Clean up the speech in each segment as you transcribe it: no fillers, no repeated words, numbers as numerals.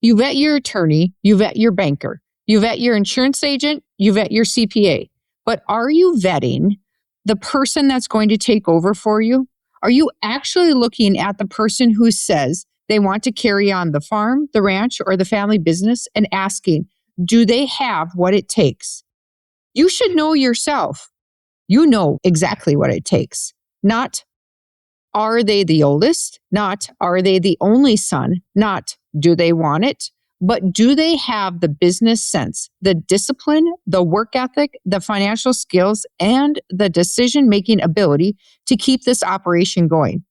You vet your attorney, you vet your banker, you vet your insurance agent, you vet your CPA. But are you vetting the person that's going to take over for you? Are you actually looking at the person who says they want to carry on the farm, the ranch, or the family business and asking, do they have what it takes? You should know yourself. You know exactly what it takes. Not, are they the oldest? Not, are they the only son? Not, do they want it? But do they have the business sense, the discipline, the work ethic, the financial skills, and the decision-making ability to keep this operation going?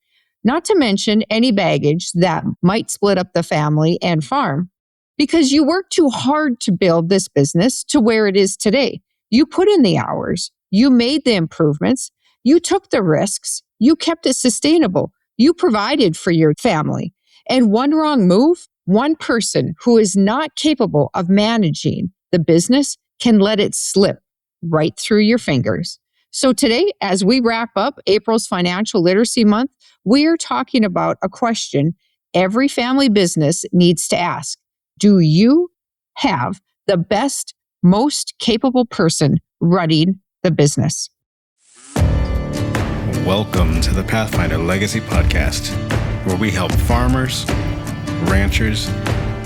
Not to mention any baggage that might split up the family and farm. Because you worked too hard to build this business to where it is today. You put in the hours. You made the improvements. You took the risks. You kept it sustainable. You provided for your family. And one wrong move, one person who is not capable of managing the business can let it slip right through your fingers. So today, as we wrap up April's Financial Literacy Month, we are talking about a question every family business needs to ask. Do you have the best, most capable person running the business? Welcome to the Pathfinder Legacy Podcast, where we help farmers, ranchers,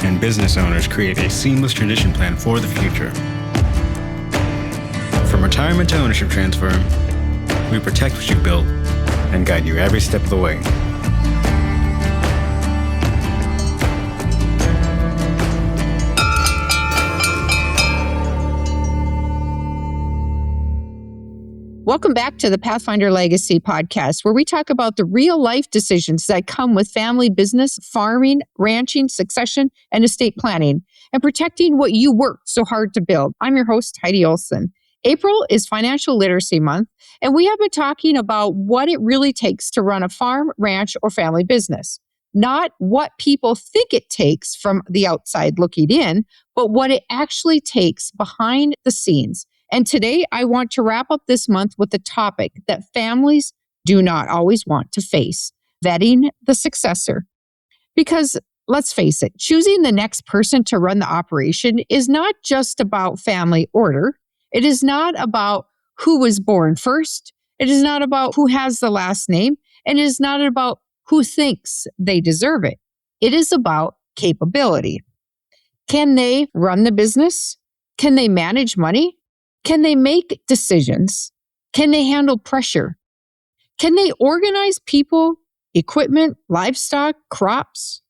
and business owners create a seamless transition plan for the future. From retirement to ownership transfer, we protect what you've built and guide you every step of the way. Welcome back to the Pathfinder Legacy Podcast, where we talk about the real-life decisions that come with family business, farming, ranching, succession, and estate planning, and protecting what you worked so hard to build. I'm your host, Heidi Olson. April is Financial Literacy Month, and we have been talking about what it really takes to run a farm, ranch, or family business. Not what people think it takes from the outside looking in, but what it actually takes behind the scenes. And today, I want to wrap up this month with a topic that families do not always want to face, vetting the successor. Because let's face it, choosing the next person to run the operation is not just about family order. It is not about who was born first. It is not about who has the last name. And it is not about who thinks they deserve it. It is about capability. Can they run the business? Can they manage money? Can they make decisions? Can they handle pressure? Can they organize people, equipment, livestock, crops,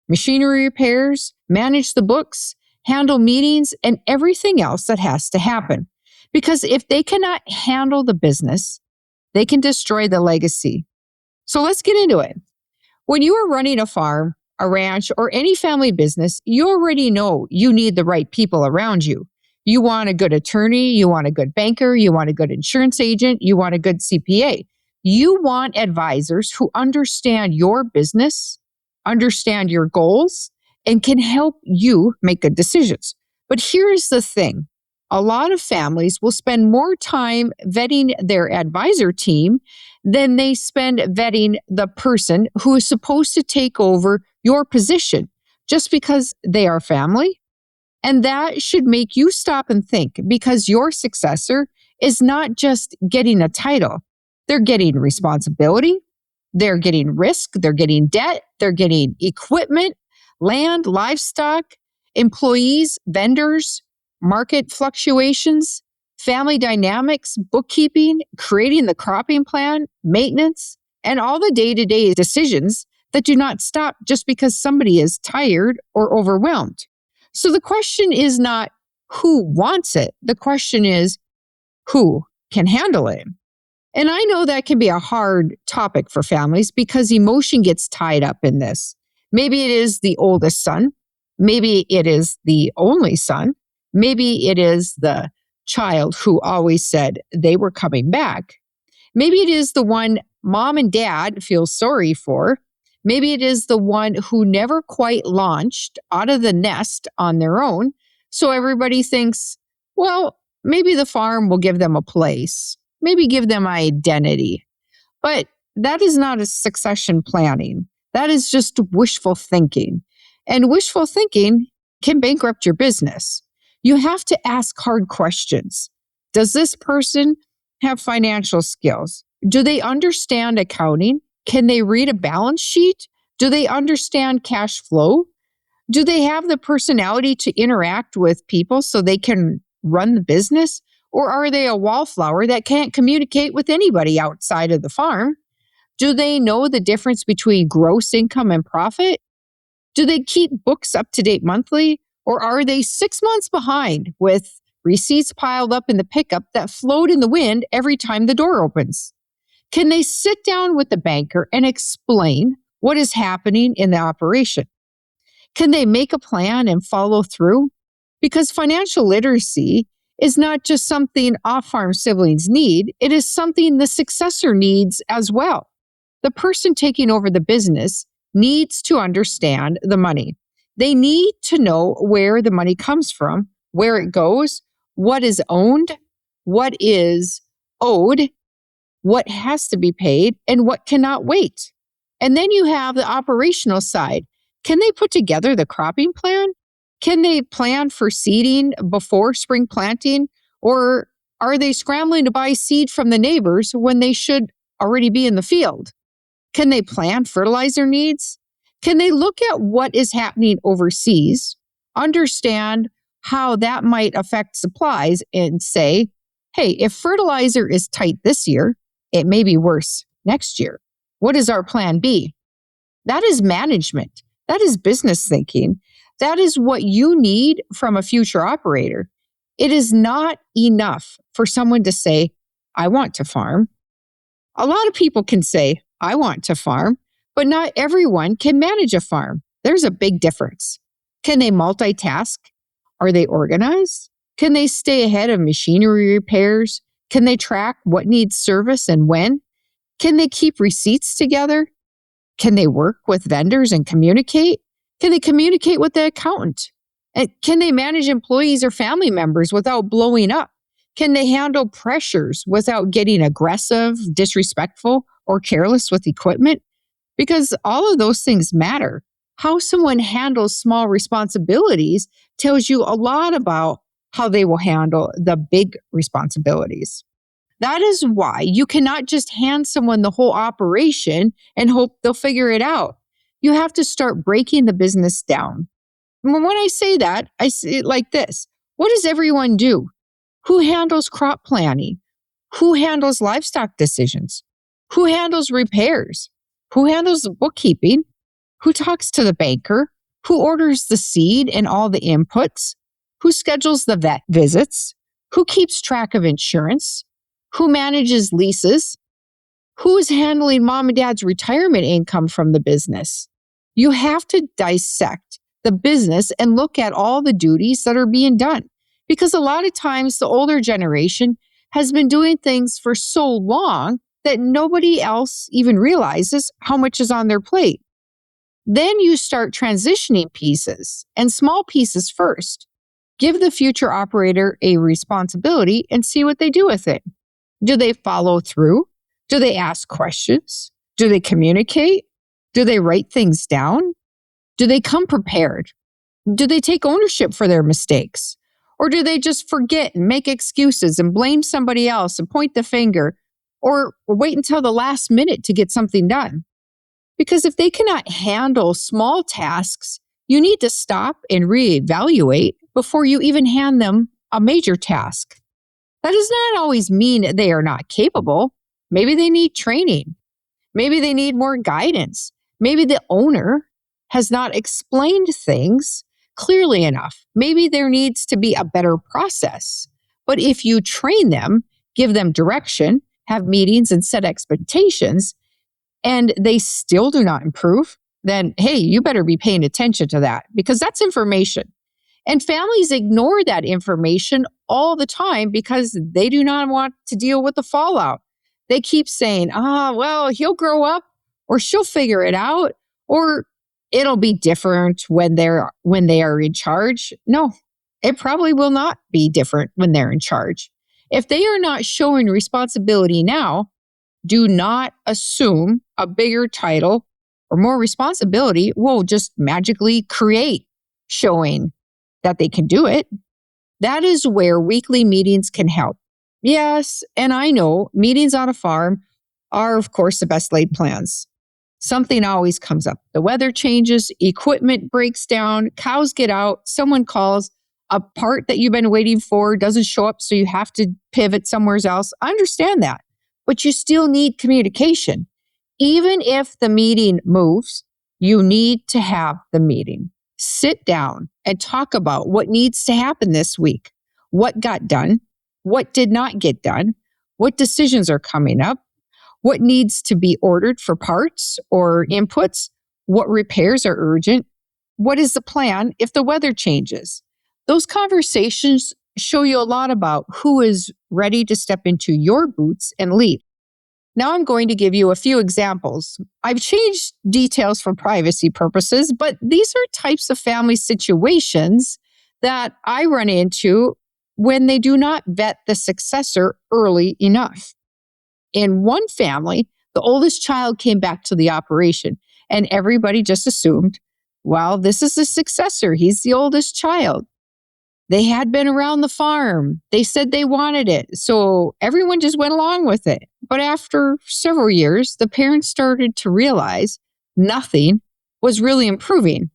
machinery repairs, manage the books, handle meetings, and everything else that has to happen? Because if they cannot handle the business, they can destroy the legacy. So let's get into it. When you are running a farm, a ranch, or any family business, you already know you need the right people around you. You want a good attorney, you want a good banker, you want a good insurance agent, you want a good CPA. You want advisors who understand your business, understand your goals, and can help you make good decisions. But here's the thing. A lot of families will spend more time vetting their advisor team than they spend vetting the person who is supposed to take over your position just because they are family. And that should make you stop and think, because your successor is not just getting a title. They're getting responsibility, they're getting risk, they're getting debt, they're getting equipment, land, livestock, employees, vendors, market fluctuations, family dynamics, bookkeeping, creating the cropping plan, maintenance, and all the day-to-day decisions that do not stop just because somebody is tired or overwhelmed. So the question is not who wants it. The question is who can handle it. And I know that can be a hard topic for families because emotion gets tied up in this. Maybe it is the oldest son. Maybe it is the only son. Maybe it is the child who always said they were coming back. Maybe it is the one mom and dad feel sorry for. Maybe it is the one who never quite launched out of the nest on their own. So everybody thinks, well, maybe the farm will give them a place, maybe give them identity. But that is not a succession planning. That is just wishful thinking. And wishful thinking can bankrupt your business. You have to ask hard questions. Does this person have financial skills? Do they understand accounting? Can they read a balance sheet? Do they understand cash flow? Do they have the personality to interact with people so they can run the business? Or are they a wallflower that can't communicate with anybody outside of the farm? Do they know the difference between gross income and profit? Do they keep books up to date monthly? Or are they 6 months behind with receipts piled up in the pickup that float in the wind every time the door opens? Can they sit down with the banker and explain what is happening in the operation? Can they make a plan and follow through? Because financial literacy is not just something off-farm siblings need, it is something the successor needs as well. The person taking over the business needs to understand the money. They need to know where the money comes from, where it goes, what is owned, what is owed, what has to be paid, and what cannot wait. And then you have the operational side. Can they put together the cropping plan? Can they plan for seeding before spring planting? Or are they scrambling to buy seed from the neighbors when they should already be in the field? Can they plan fertilizer needs? Can they look at what is happening overseas, understand how that might affect supplies, and say, hey, if fertilizer is tight this year, it may be worse next year. What is our plan B? That is management. That is business thinking. That is what you need from a future operator. It is not enough for someone to say, I want to farm. A lot of people can say, I want to farm, but not everyone can manage a farm. There's a big difference. Can they multitask? Are they organized? Can they stay ahead of machinery repairs? Can they track what needs service and when? Can they keep receipts together? Can they work with vendors and communicate? Can they communicate with the accountant? And can they manage employees or family members without blowing up? Can they handle pressures without getting aggressive, disrespectful, or careless with equipment? Because all of those things matter. How someone handles small responsibilities tells you a lot about how they will handle the big responsibilities. That is why you cannot just hand someone the whole operation and hope they'll figure it out. You have to start breaking the business down. When I say that, I say it like this. What does everyone do? Who handles crop planning? Who handles livestock decisions? Who handles repairs? Who handles the bookkeeping? Who talks to the banker? Who orders the seed and all the inputs? Who schedules the vet visits? Who keeps track of insurance? Who manages leases? Who is handling mom and dad's retirement income from the business? You have to dissect the business and look at all the duties that are being done. Because a lot of times the older generation has been doing things for so long that nobody else even realizes how much is on their plate. Then you start transitioning pieces and small pieces first. Give the future operator a responsibility and see what they do with it. Do they follow through? Do they ask questions? Do they communicate? Do they write things down? Do they come prepared? Do they take ownership for their mistakes? Or do they just forget and make excuses and blame somebody else and point the finger or wait until the last minute to get something done? Because if they cannot handle small tasks, you need to stop and reevaluate before you even hand them a major task. That does not always mean they are not capable. Maybe they need training. Maybe they need more guidance. Maybe the owner has not explained things clearly enough. Maybe there needs to be a better process. But if you train them, give them direction, have meetings and set expectations, and they still do not improve, then, hey, you better be paying attention to that because that's information. And families ignore that information all the time because they do not want to deal with the fallout. They keep saying, well, he'll grow up or she'll figure it out or it'll be different when they are in charge. No, it probably will not be different when they're in charge. If they are not showing responsibility now, do not assume a bigger title or more responsibility will just magically create showing that they can do it. That is where weekly meetings can help. Yes, and I know meetings on a farm are, of course, the best laid plans. Something always comes up. The weather changes, equipment breaks down, cows get out, someone calls, a part that you've been waiting for doesn't show up, so you have to pivot somewhere else. I understand that, but you still need communication. Even if the meeting moves, you need to have the meeting. Sit down and talk about what needs to happen this week, what got done, what did not get done, what decisions are coming up, what needs to be ordered for parts or inputs, what repairs are urgent, what is the plan if the weather changes. Those conversations show you a lot about who is ready to step into your boots and lead. Now I'm going to give you a few examples. I've changed details for privacy purposes, but these are types of family situations that I run into when they do not vet the successor early enough. In one family, the oldest child came back to the operation, and everybody just assumed, well, this is the successor. He's the oldest child. They had been around the farm. They said they wanted it. So everyone just went along with it. But after several years, the parents started to realize nothing was really improving.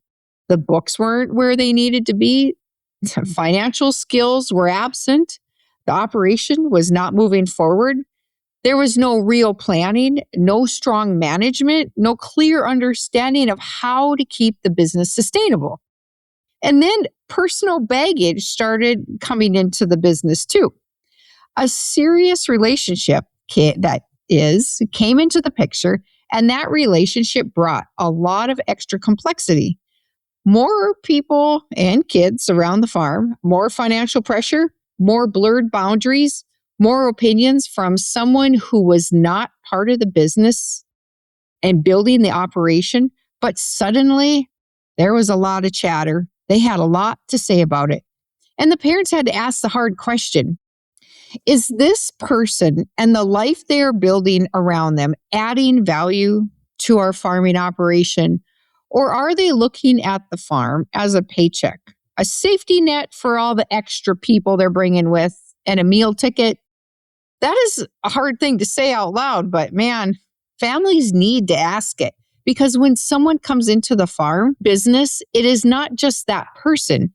The books weren't where they needed to be. Financial skills were absent. The operation was not moving forward. There was no real planning, no strong management, no clear understanding of how to keep the business sustainable. And then personal baggage started coming into the business too. A serious relationship came into the picture, and that relationship brought a lot of extra complexity. More people and kids around the farm, more financial pressure, more blurred boundaries, more opinions from someone who was not part of the business and building the operation, but suddenly there was a lot of chatter. They had a lot to say about it. And the parents had to ask the hard question, is this person and the life they are building around them adding value to our farming operation? Or are they looking at the farm as a paycheck, a safety net for all the extra people they're bringing with, and a meal ticket? That is a hard thing to say out loud, but man, families need to ask it. Because when someone comes into the farm business, it is not just that person,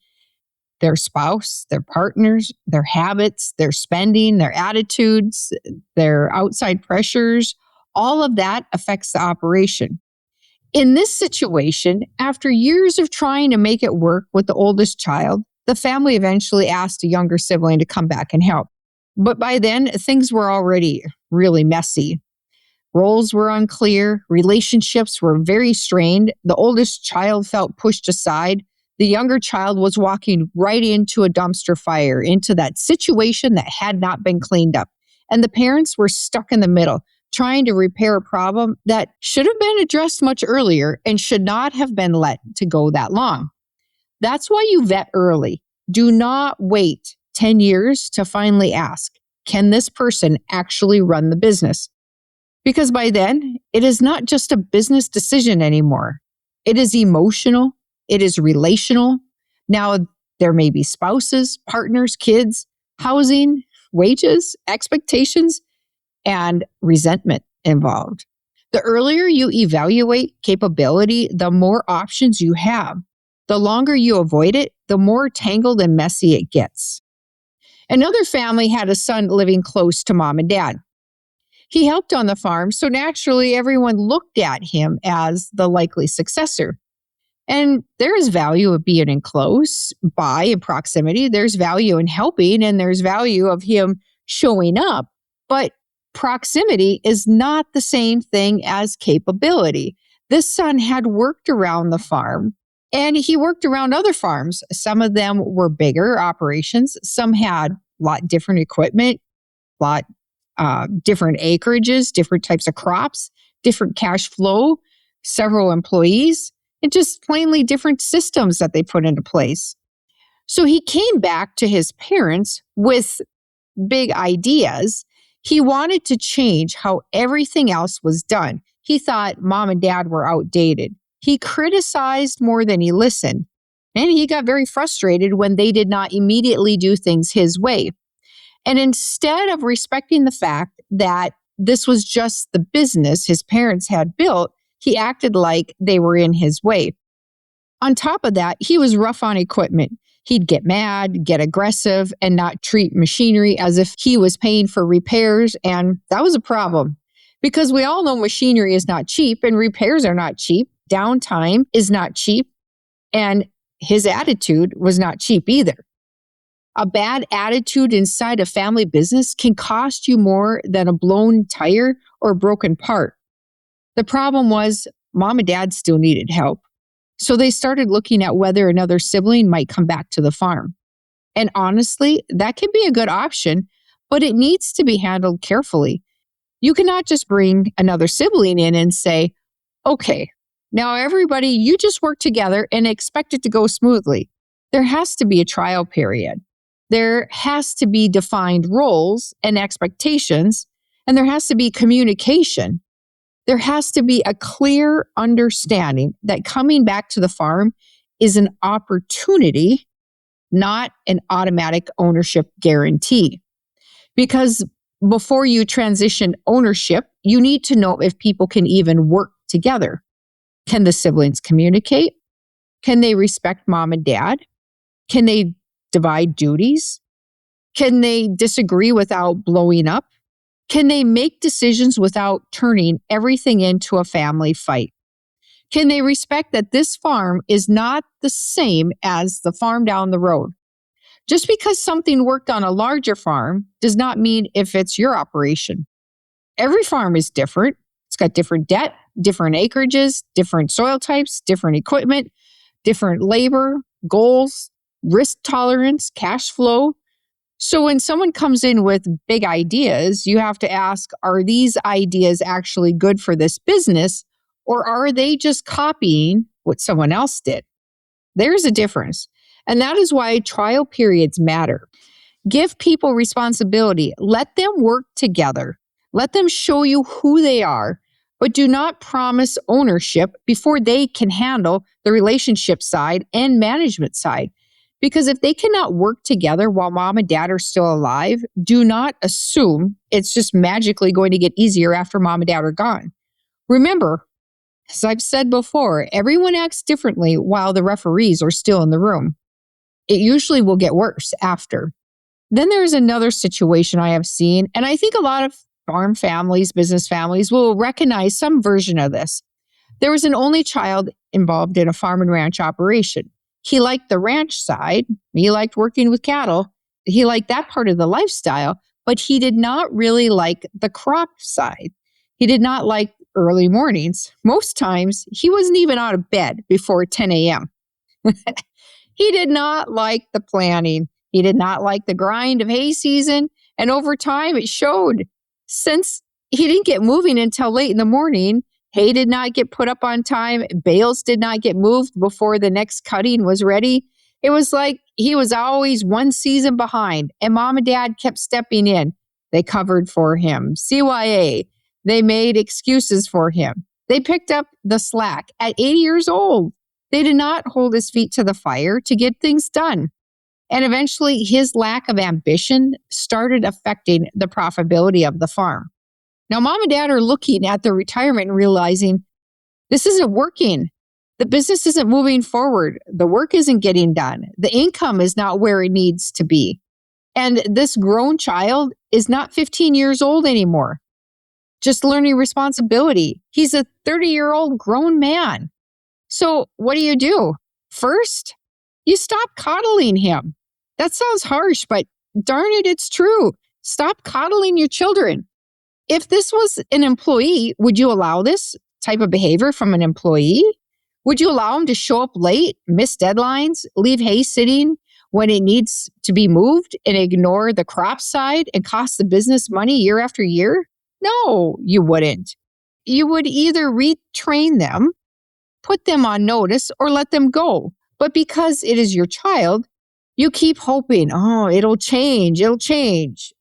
their spouse, their partners, their habits, their spending, their attitudes, their outside pressures. All of that affects the operation. In this situation, after years of trying to make it work with the oldest child, the family eventually asked a younger sibling to come back and help. But by then, things were already really messy. Roles were unclear, relationships were very strained. The oldest child felt pushed aside. The younger child was walking right into a dumpster fire, into that situation that had not been cleaned up. And the parents were stuck in the middle, trying to repair a problem that should have been addressed much earlier and should not have been let to go that long. That's why you vet early. Do not wait 10 years to finally ask, can this person actually run the business? Because by then, it is not just a business decision anymore. It is emotional. It is relational. Now, there may be spouses, partners, kids, housing, wages, expectations, and resentment involved. The earlier you evaluate capability, the more options you have. The longer you avoid it, the more tangled and messy it gets. Another family had a son living close to mom and dad. He helped on the farm, so naturally everyone looked at him as the likely successor. And there is value of being in close by in proximity. There's value in helping, and there's value of him showing up. But proximity is not the same thing as capability. This son had worked around the farm, and he worked around other farms. Some of them were bigger operations. Some had a lot different equipment, different acreages, different types of crops, different cash flow, several employees, and just plainly different systems that they put into place. So he came back to his parents with big ideas. He wanted to change how everything else was done. He thought mom and dad were outdated. He criticized more than he listened. And he got very frustrated when they did not immediately do things his way. And instead of respecting the fact that this was just the business his parents had built, he acted like they were in his way. On top of that, he was rough on equipment. He'd get mad, get aggressive, and not treat machinery as if he was paying for repairs. And that was a problem because we all know machinery is not cheap and repairs are not cheap. Downtime is not cheap. And his attitude was not cheap either. A bad attitude inside a family business can cost you more than a blown tire or a broken part. The problem was mom and dad still needed help. So they started looking at whether another sibling might come back to the farm. And honestly, that can be a good option, but it needs to be handled carefully. You cannot just bring another sibling in and say, okay, now everybody, you just work together and expect it to go smoothly. There has to be a trial period. There has to be defined roles and expectations, and there has to be communication. There has to be a clear understanding that coming back to the farm is an opportunity, not an automatic ownership guarantee. Because before you transition ownership, you need to know if people can even work together. Can the siblings communicate? Can they respect mom and dad? Can they divide duties? Can they disagree without blowing up? Can they make decisions without turning everything into a family fight? Can they respect that this farm is not the same as the farm down the road? Just because something worked on a larger farm does not mean if it's your operation. Every farm is different. It's got different debt, different acreages, different soil types, different equipment, different labor, goals, risk tolerance, cash flow. So when someone comes in with big ideas, you have to ask, are these ideas actually good for this business, or are they just copying what someone else did? There's a difference. And that is why trial periods matter. Give people responsibility. Let them work together. Let them show you who they are, but do not promise ownership before they can handle the relationship side and management side. Because if they cannot work together while mom and dad are still alive, do not assume it's just magically going to get easier after mom and dad are gone. Remember, as I've said before, everyone acts differently while the referees are still in the room. It usually will get worse after. Then there's another situation I have seen, and I think a lot of farm families, business families will recognize some version of this. There was an only child involved in a farm and ranch operation. He liked the ranch side. He liked working with cattle. He liked that part of the lifestyle, but he did not really like the crop side. He did not like early mornings. Most times, he wasn't even out of bed before 10 a.m. He did not like the planning. He did not like the grind of hay season. And over time, it showed. Since he didn't get moving until late in the morning, hay did not get put up on time. Bales did not get moved before the next cutting was ready. It was like he was always one season behind, and mom and dad kept stepping in. They covered for him. CYA. They made excuses for him. They picked up the slack at 80 years old. They did not hold his feet to the fire to get things done. And eventually, his lack of ambition started affecting the profitability of the farm. Now, mom and dad are looking at their retirement and realizing this isn't working. The business isn't moving forward. The work isn't getting done. The income is not where it needs to be. And this grown child is not 15 years old anymore, just learning responsibility. He's a 30-year-old grown man. So what do? First, you stop coddling him. That sounds harsh, but darn it, it's true. Stop coddling your children. If this was an employee, would you allow this type of behavior from an employee? Would you allow him to show up late, miss deadlines, leave hay sitting when it needs to be moved, and ignore the crop side and cost the business money year after year? No, you wouldn't. You would either retrain them, put them on notice, or let them go. But because it is your child, you keep hoping, oh, it'll change.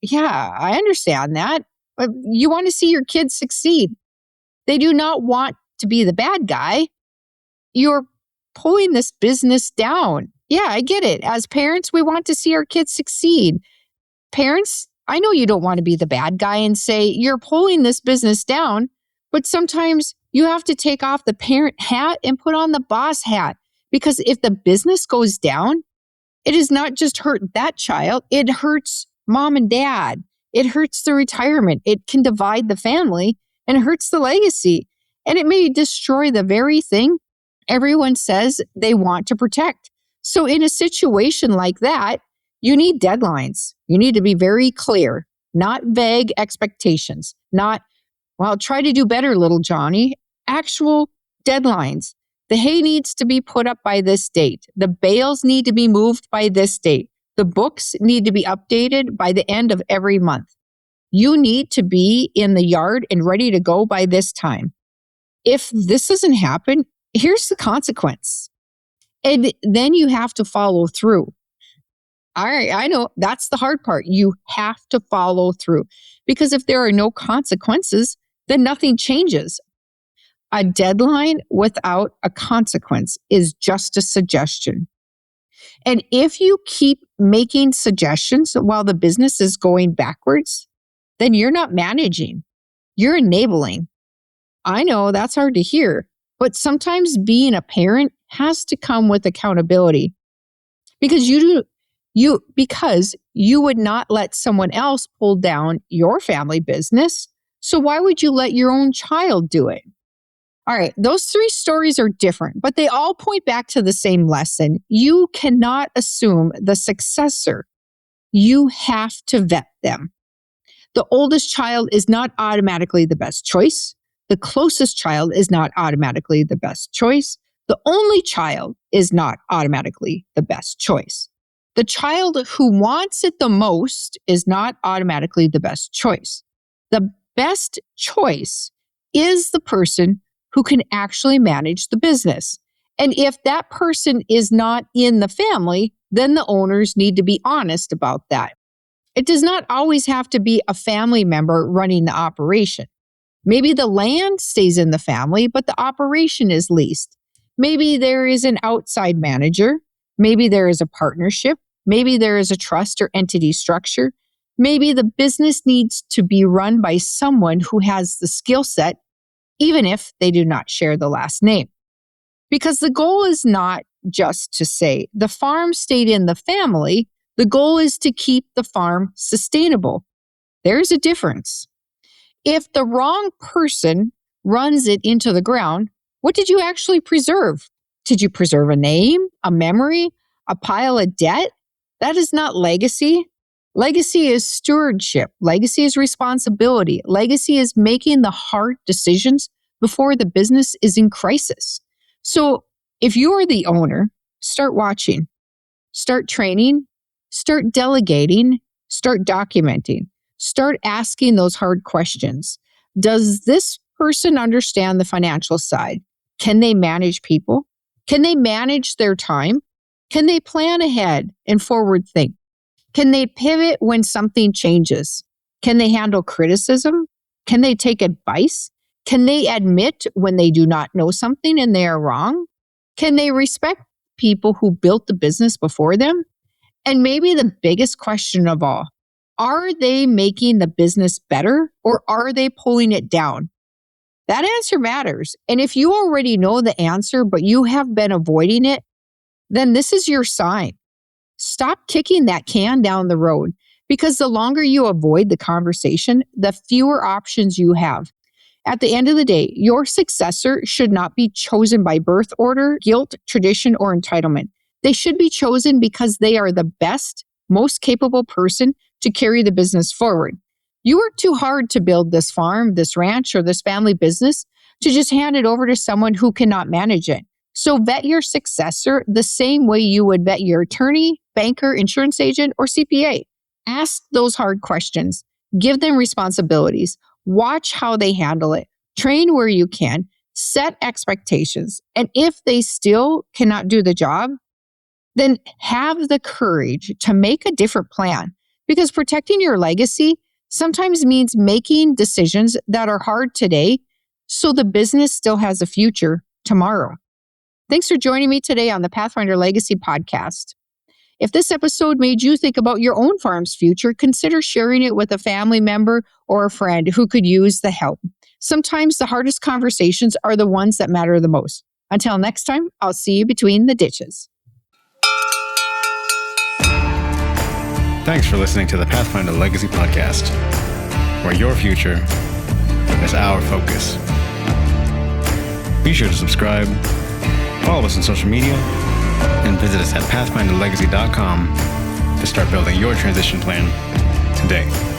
Yeah, I understand that. But you want to see your kids succeed. They do not want to be the bad guy. You're pulling this business down. Yeah, I get it. As parents, we want to see our kids succeed. Parents, I know you don't want to be the bad guy and say, you're pulling this business down, but sometimes you have to take off the parent hat and put on the boss hat. Because if the business goes down, it is not just hurt that child, it hurts mom and dad. It hurts the retirement. It can divide the family and it hurts the legacy. And it may destroy the very thing everyone says they want to protect. So in a situation like that, you need deadlines. You need to be very clear, not vague expectations, not, well, try to do better, little Johnny. Actual deadlines. The hay needs to be put up by this date. The bales need to be moved by this date. The books need to be updated by the end of every month. You need to be in the yard and ready to go by this time. If this doesn't happen, here's the consequence. And then you have to follow through. All right, I know that's the hard part. You have to follow through. Because if there are no consequences, then nothing changes. A deadline without a consequence is just a suggestion. And if you keep making suggestions while the business is going backwards, then you're not managing. You're enabling. I know that's hard to hear, but sometimes being a parent has to come with accountability because you would not let someone else pull down your family business. So why would you let your own child do it? All right, those three stories are different, but they all point back to the same lesson. You cannot assume the successor. You have to vet them. The oldest child is not automatically the best choice. The closest child is not automatically the best choice. The only child is not automatically the best choice. The child who wants it the most is not automatically the best choice. The best choice is the person who can actually manage the business. And if that person is not in the family, then the owners need to be honest about that. It does not always have to be a family member running the operation. Maybe the land stays in the family, but the operation is leased. Maybe there is an outside manager. Maybe there is a partnership. Maybe there is a trust or entity structure. Maybe the business needs to be run by someone who has the skill set, even if they do not share the last name. Because the goal is not just to say the farm stayed in the family. The goal is to keep the farm sustainable. There's a difference. If the wrong person runs it into the ground, what did you actually preserve? Did you preserve a name, a memory, a pile of debt? That is not legacy. Legacy is stewardship. Legacy is responsibility. Legacy is making the hard decisions before the business is in crisis. So if you are the owner, start watching, start training, start delegating, start documenting, start asking those hard questions. Does this person understand the financial side? Can they manage people? Can they manage their time? Can they plan ahead and forward think? Can they pivot when something changes? Can they handle criticism? Can they take advice? Can they admit when they do not know something and they are wrong? Can they respect people who built the business before them? And maybe the biggest question of all, are they making the business better or are they pulling it down? That answer matters. And if you already know the answer, but you have been avoiding it, then this is your sign. Stop kicking that can down the road because the longer you avoid the conversation, the fewer options you have. At the end of the day, your successor should not be chosen by birth order, guilt, tradition, or entitlement. They should be chosen because they are the best, most capable person to carry the business forward. You worked too hard to build this farm, this ranch, or this family business to just hand it over to someone who cannot manage it. So vet your successor the same way you would vet your attorney, banker, insurance agent, or CPA. Ask those hard questions. Give them responsibilities. Watch how they handle it. Train where you can. Set expectations. And if they still cannot do the job, then have the courage to make a different plan. Because protecting your legacy sometimes means making decisions that are hard today, so the business still has a future tomorrow. Thanks for joining me today on the Pathfinder Legacy Podcast. If this episode made you think about your own farm's future, consider sharing it with a family member or a friend who could use the help. Sometimes the hardest conversations are the ones that matter the most. Until next time, I'll see you between the ditches. Thanks for listening to the Pathfinder Legacy Podcast, where your future is our focus. Be sure to subscribe, follow us on social media, and visit us at pathfinderlegacy.com to start building your transition plan today.